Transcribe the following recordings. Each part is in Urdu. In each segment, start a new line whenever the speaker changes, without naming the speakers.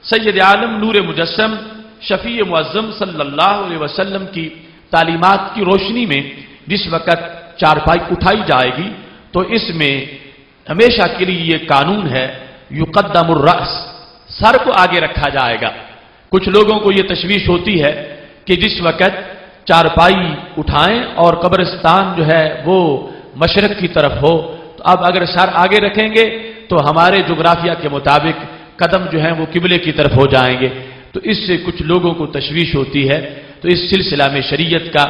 سید عالم نور مجسم شفیع معظم صلی اللہ علیہ وسلم کی تعلیمات کی روشنی میں جس وقت چارپائی اٹھائی جائے گی تو اس میں ہمیشہ کے لیے یہ قانون ہے، یقدم الرأس، سر کو آگے رکھا جائے گا۔ کچھ لوگوں کو یہ تشویش ہوتی ہے کہ جس وقت چارپائی اٹھائیں اور قبرستان جو ہے وہ مشرق کی طرف ہو، تو اب اگر سر آگے رکھیں گے تو ہمارے جغرافیہ کے مطابق قدم جو ہیں وہ قبلے کی طرف ہو جائیں گے، تو اس سے کچھ لوگوں کو تشویش ہوتی ہے۔ تو اس سلسلہ میں شریعت کا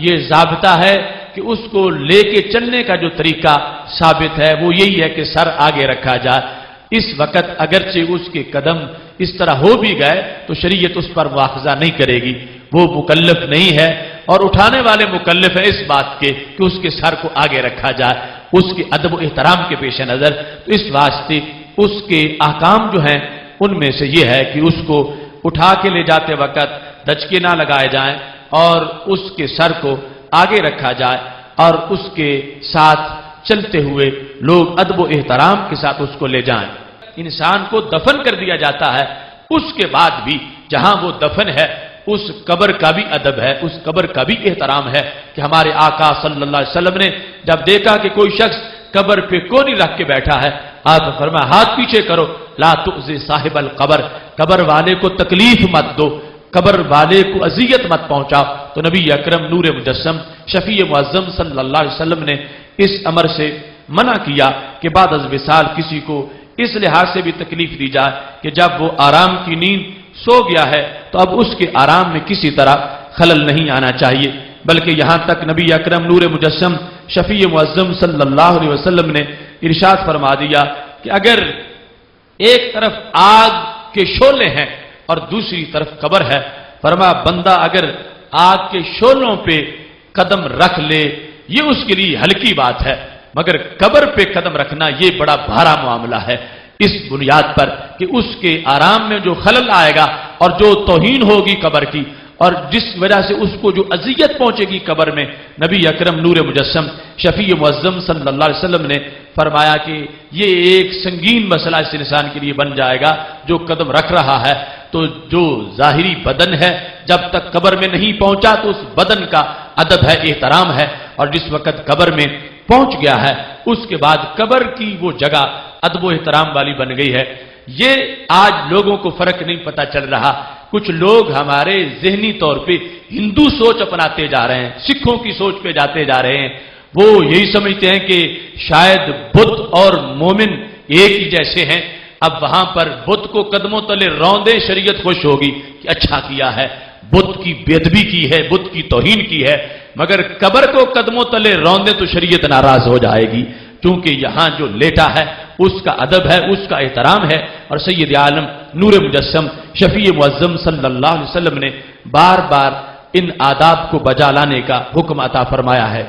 یہ ضابطہ ہے کہ اس کو لے کے چلنے کا جو طریقہ ثابت ہے وہ یہی ہے کہ سر آگے رکھا جائے۔ اس وقت اگرچہ اس کے قدم اس طرح ہو بھی گئے تو شریعت اس پر مواخذہ نہیں کرے گی، وہ مکلف نہیں ہے، اور اٹھانے والے مکلف ہے اس بات کے کہ اس کے سر کو آگے رکھا جائے اس کے ادب و احترام کے پیش نظر۔ تو اس واسطے اس کے احکام جو ہیں ان میں سے یہ ہے کہ اس کو اٹھا کے لے جاتے وقت دھچکے نہ لگائے جائیں اور اس کے سر کو آگے رکھا جائے، اور اس کے ساتھ چلتے ہوئے لوگ ادب و احترام کے ساتھ اس کو لے جائیں۔ انسان کو دفن کر دیا جاتا ہے، اس کے بعد بھی جہاں وہ دفن ہے اس قبر کا بھی ادب ہے، اس قبر کا بھی احترام ہے کہ ہمارے آقا صلی اللہ علیہ وسلم نے جب دیکھا کہ کوئی شخص قبر پہ کونی رکھ کے بیٹھا ہے، آپ نے فرمایا ہاتھ پیچھے کرو، لا تؤذی صاحب القبر، قبر والے کو تکلیف مت دو، قبر والے کو اذیت مت پہنچاؤ۔ تو نبی اکرم نور مجسم شفیع معظم صلی اللہ علیہ وسلم نے اس امر سے منع کیا کہ بعد از وصال کسی کو اس لحاظ سے بھی تکلیف دی جائے کہ جب وہ آرام کی نیند سو گیا ہے تو اب اس کے آرام میں کسی طرح خلل نہیں آنا چاہیے، بلکہ یہاں تک نبی اکرم نور مجسم شفیع معظم صلی اللہ علیہ وسلم نے ارشاد فرما دیا کہ اگر ایک طرف آگ کے شعلے ہیں اور دوسری طرف قبر ہے، فرمایا بندہ اگر آگ کے شعلوں پہ قدم رکھ لے یہ اس کے لیے ہلکی بات ہے، مگر قبر پہ قدم رکھنا یہ بڑا بھارا معاملہ ہے، اس بنیاد پر کہ اس کے آرام میں جو خلل آئے گا اور جو توہین ہوگی قبر کی، اور جس وجہ سے اس کو جو اذیت پہنچے گی قبر میں، نبی اکرم نور مجسم شفیع معظم صلی اللہ علیہ وسلم نے فرمایا کہ یہ ایک سنگین مسئلہ اس انسان کے لیے بن جائے گا جو قدم رکھ رہا ہے۔ تو جو ظاہری بدن ہے جب تک قبر میں نہیں پہنچا تو اس بدن کا ادب ہے، احترام ہے، اور جس وقت قبر میں پہنچ گیا ہے اس کے بعد قبر کی وہ جگہ ادب و احترام والی بن گئی ہے۔ یہ آج لوگوں کو فرق نہیں پتہ چل رہا، کچھ لوگ ہمارے ذہنی طور پہ ہندو سوچ اپناتے جا رہے ہیں، سکھوں کی سوچ پہ جاتے جا رہے ہیں، وہ یہی سمجھتے ہیں کہ شاید بدھ اور مومن ایک ہی جیسے ہیں، اب وہاں پر بدھ کو قدموں تلے روندے شریعت خوش ہوگی کہ اچھا کیا ہے، بدھ کی بے ادبی کی ہے، بدھ کی توہین کی ہے، مگر قبر کو قدموں تلے روندے تو شریعت ناراض ہو جائے گی، کیونکہ یہاں جو لیٹا ہے اس کا ادب ہے، اس کا احترام ہے، اور سید عالم نور مجسم شفیع معظم صلی اللہ علیہ وسلم نے بار بار ان آداب کو بجا لانے کا حکم عطا فرمایا ہے۔